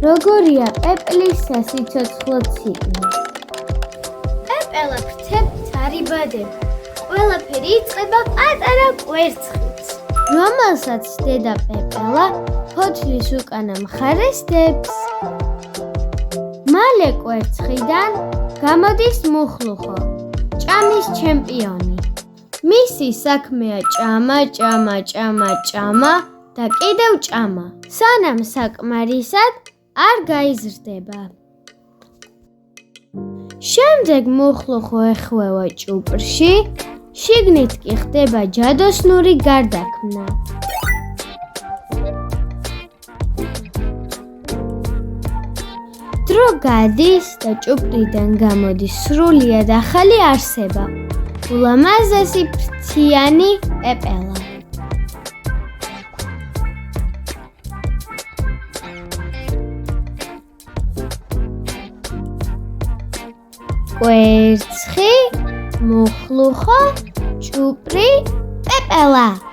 როგორია პეპლის სასიცოცხლო ციგნი? პეპელა ფრთებს დარიბადება. ყველაფერი იწყება პატარა კვერცხით, რომელსაც დედა პეპელა ფოთლის უკანა მხარეს დებს. მალე კვერცხიდან გამოდის მუხლუხო, ჭამის ჩემპიონი. მისი საქმეა ჭამა და კიდევ ჭამა, სანამ საკმარისად არ გაიზრდება. შემდეგ მუხლუხო ეხვევა ჭუპრში, შიგნით კი ხდება ჯადოსნური გარდაქმნა. დრო გადის და ჭუპრიდან გამოდის სრულიად ახალი არსება, ულამაზესი ფრთიანი პეპელა. კვერცხი, მუხლუხო, ჭუპრი, პეპელა.